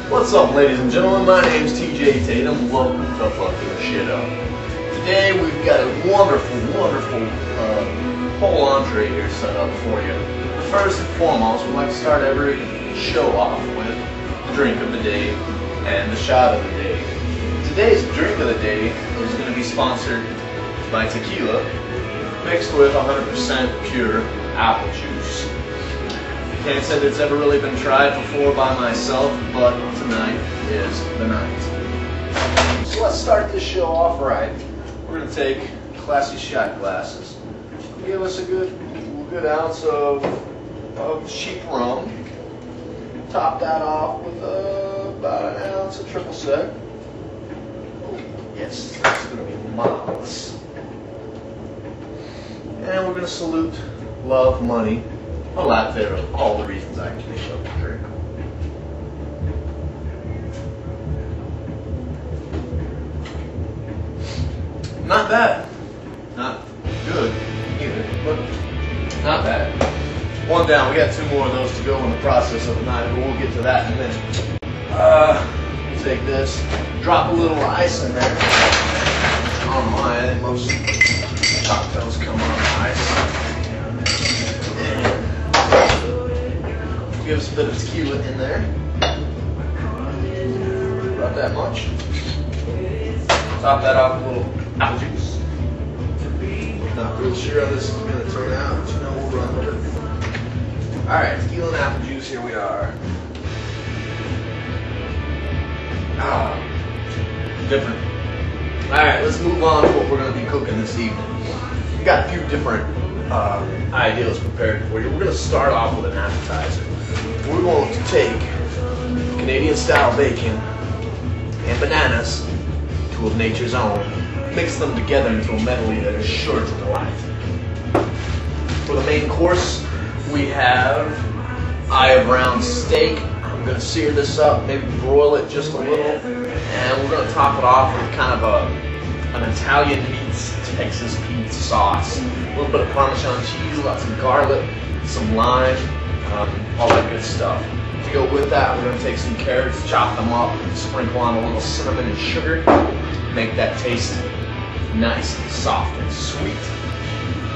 What's up, ladies and gentlemen? My name's TJ Tatum. Welcome to Fucking Shit Up. Today we've got a wonderful whole entree here set up for you. First and foremost, we like to start every show off with the drink of the day and the shot of the day. Today's drink of the day is going to be sponsored by tequila mixed with 100% pure apple juice. Can't say that it's ever really been tried before by myself, but tonight is the night. So let's start this show off right. We're going to take classy shot glasses. Give us a good ounce of cheap rum. Top that off with about an ounce of triple sec. Yes, that's going to be marvelous. And we're going to salute love, money, a lot there, all the reasons I can think of to drink. Not bad. Not good either, but not bad. One down. We got two more of those to go in the process of the night, but we'll get to that in a minute. Take this, drop a little ice in there. On my end, most cocktails come on ice. Give us a bit of tequila in there. About that much. Top that off with a little apple juice. Not real sure how this is going to turn out, but you know we'll run with it. Alright, tequila and apple juice, here we are. Different. Alright, let's move on to what we're going to be cooking this evening. We've got a few different ideas prepared for you. We're going to start off with an appetizer. We're going to take Canadian style bacon and bananas, two of nature's own, mix them together into a medley that is sure to delight. For the main course, we have eye of round steak. I'm going to sear this up, maybe broil it just a little, and we're going to top it off with kind of an Italian meets Texas pizza sauce. A little bit of Parmesan cheese, lots of garlic, some lime, all that good stuff. To go with that, we're going to take some carrots, chop them up, sprinkle on a little cinnamon and sugar, make that taste nice and soft and sweet.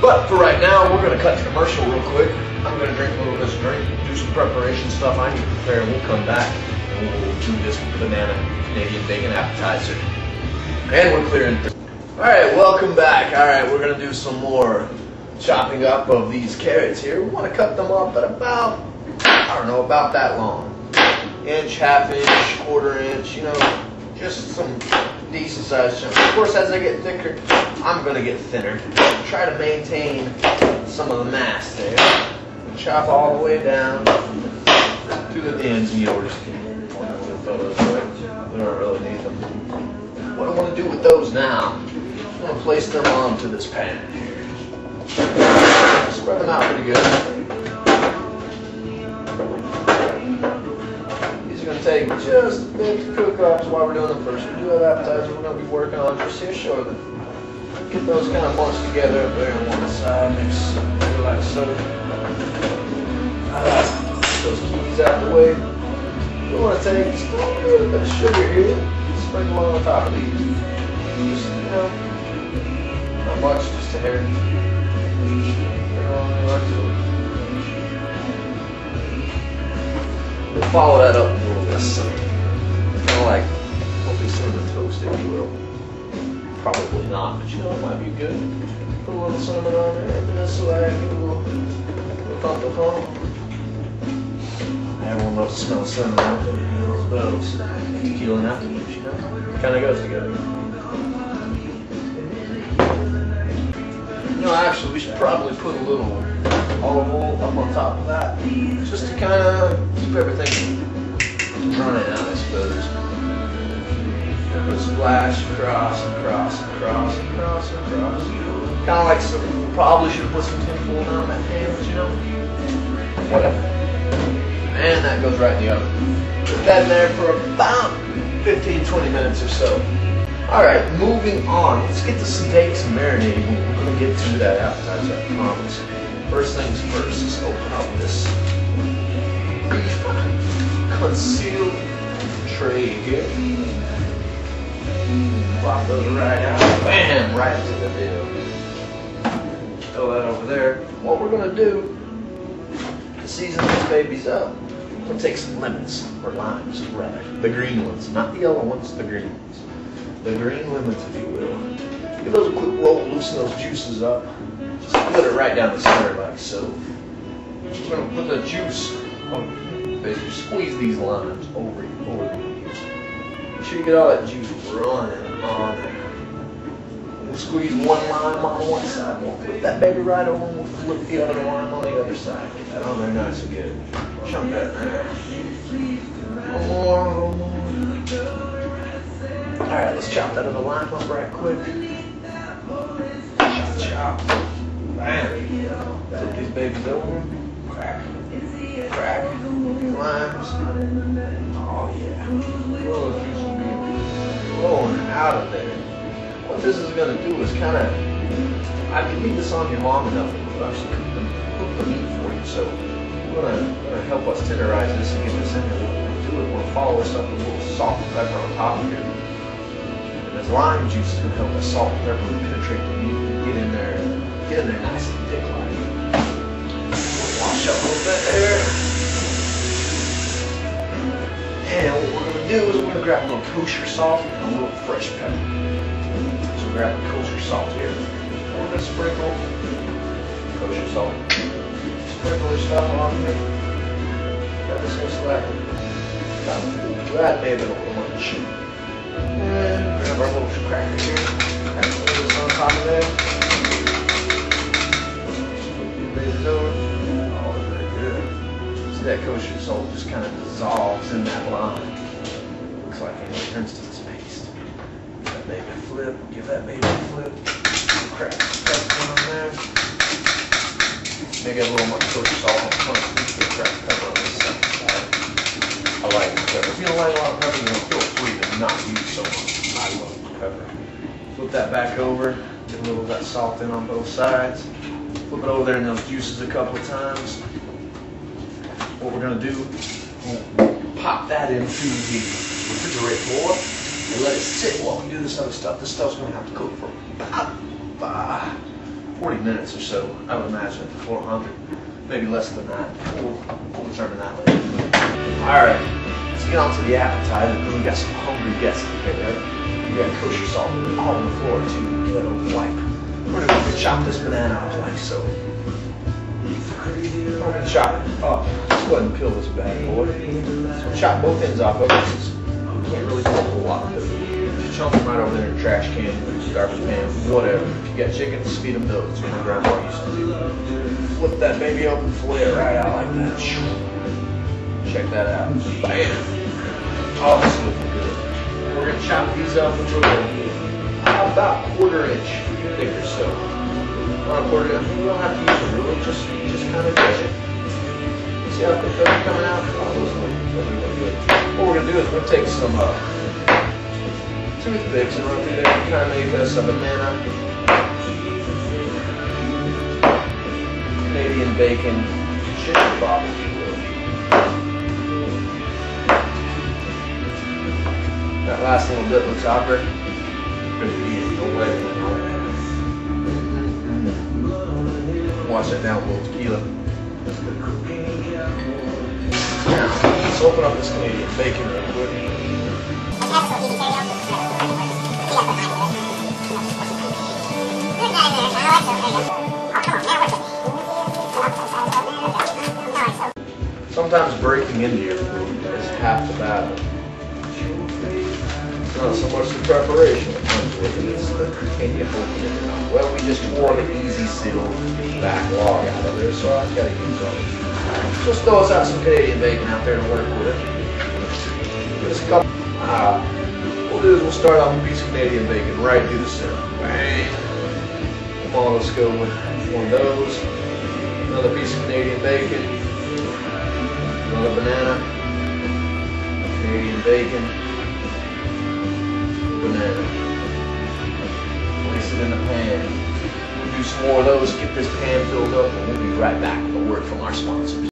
But for right now, we're going to cut to commercial real quick. I'm going to drink a little bit of this drink, do some preparation stuff I need to prepare, and we'll come back and we'll do this banana Canadian bacon appetizer. And we're clearing. Alright, welcome back. Alright, we're going to do some more chopping up of these carrots here. We want to cut them up at about, I don't know, about that long. Inch, half inch, quarter inch, you know, just some decent sized chunks. Of course, as they get thicker, I'm going to get thinner. Try to maintain some of the mass there. Chop all the way down to the ends and yours. We don't really need them. What I want to do with those now, I'm going to place them onto this pan here. Spread them out pretty good. These are going to take just a bit to cook up. That's why we're doing them first. We do have appetizers we're going to be working on just here shortly. Get those kind of munched together up there on one side. Mix like so. Get those keys out of the way. We want to take just a little bit of sugar here. Sprinkle on top of these. Just, you know, not much, just a hair. We'll follow that up with a little bit of cinnamon. Kind of like hopefully cinnamon toast, if you will. Probably not, but you know it might be good. Put a little cinnamon on there, and this way I get a little thump of home. Everyone loves to smell cinnamon. Those tequila and apple juice, you know, kind of goes together. You know, actually, we should probably put a little olive oil up on top of that, just to kind of keep everything running out, I suppose. Put a splash across, across, across, across, across. Kind of like some, probably should have put some tinfoil down that pan, but you know, whatever. And that goes right in the oven. Put that in there for about 15-20 minutes or so. Alright, moving on. Let's get the steaks marinating. We're going to get to that appetizer, I promise. First things first, let's open up this beef concealed tray here. Plop those right out. Bam! Right into the deal. Throw that over there. What we're going to do to season these babies up, we're going to take some lemons, or limes, rather. The green ones, not the yellow ones, the green ones. The green lemons, if you will. Give those a quick roll, loosen those juices up. Just put it right down the center like so. We're going to put the juice on, basically squeeze these limes over the juice. Make sure you get all that juice running on there. We'll squeeze one lime on one side. We'll flip that baby right over and we'll flip the other lime on the other side. Get that on there nice and good. Chunk that in there. One more. Alright, let's chop that other lime up right quick. Chop. Bam. Flip these babies over. Crack. Crack. Limes. Oh yeah. Oh, juice will be flowing out of there. What this is going to do is kind of, I can leave this on you long enough and we'll actually cook the meat for you. So we're going to help us tenderize this and get this in there. What we're going to do is we're going to follow this up with a little salt and pepper on top of it. And this lime juice is going to help the salt and pepper penetrate the meat and get in there nice and thick like. Wash up a little bit there. And what we're going to do is we're going to grab a little kosher salt and a little fresh pepper. So grab the kosher salt here. We're going to sprinkle kosher salt. Sprinkle this stuff on here. Got this one selected. That may have been a little much. And grab our little cracker here. Add some of this on top of there. Oh, very good. See that kosher salt just kind of dissolves in that lime. Looks like it turns to this paste. Give that baby a flip. Give that baby a flip. Crack some pepper on there. Maybe a little more kosher salt on the front. Crack pepper on this side. I like the pepper. If you don't like a lot of pepper, then feel free to not use so much. I love the pepper. Flip that back over. Get a little of that salt in on both sides. Flip it over there in those juices a couple of times. What we're going to do, we'll pop that into the refrigerator floor and let it sit while we do this other stuff. This stuff's going to have to cook for about 40 minutes or so, I would imagine, at 400. Maybe less than that. We'll determine that later. Alright, let's get on to the appetizer because we got some hungry guests here, right? We got kosher salt all on the floor too. Give that a wipe. We're going to chop this banana up like so. We're going to chop it up. Let's go ahead and peel this bad boy. So chop both ends off of it. You can't really do a whole lot of it. Just chunk them right over there in the trash can, garbage can, whatever. If you got chickens, feed them those. That's what my grandma used to do. Flip that baby open, fillet it right out like that. Check that out. Bam! Oh, this is looking good. We're going to chop these up into about a quarter-inch thick or so. Not a quarter inch. You don't have to use a ruler, just kind of touch it. See how quick those are coming out? Oh, those look really good. What we're going to do is we're going to take some toothpicks and run through there and kind of make this a banana, Canadian bacon, chicken bob, if you will. That last little bit looks awkward. Don't let it go. Wash that down with a little tequila. Now, let's open up this Canadian bacon real quick. Sometimes breaking into your food is half the battle. It's not so much the preparation that comes with it, it's the can you open it or not. Well, we just wore the easy seal back log out of there, so I've got to use those. Just throw us out some Canadian bacon out there to work with it. Just a couple. What we'll do is we'll start off with a piece of Canadian bacon right through the center. Bang! Come on, let's go with one of those. Another piece of Canadian bacon. Another banana. Canadian bacon. Banana. Place it in the pan. We'll do some more of those, get this pan filled up, and we'll be right back with a word from our sponsors.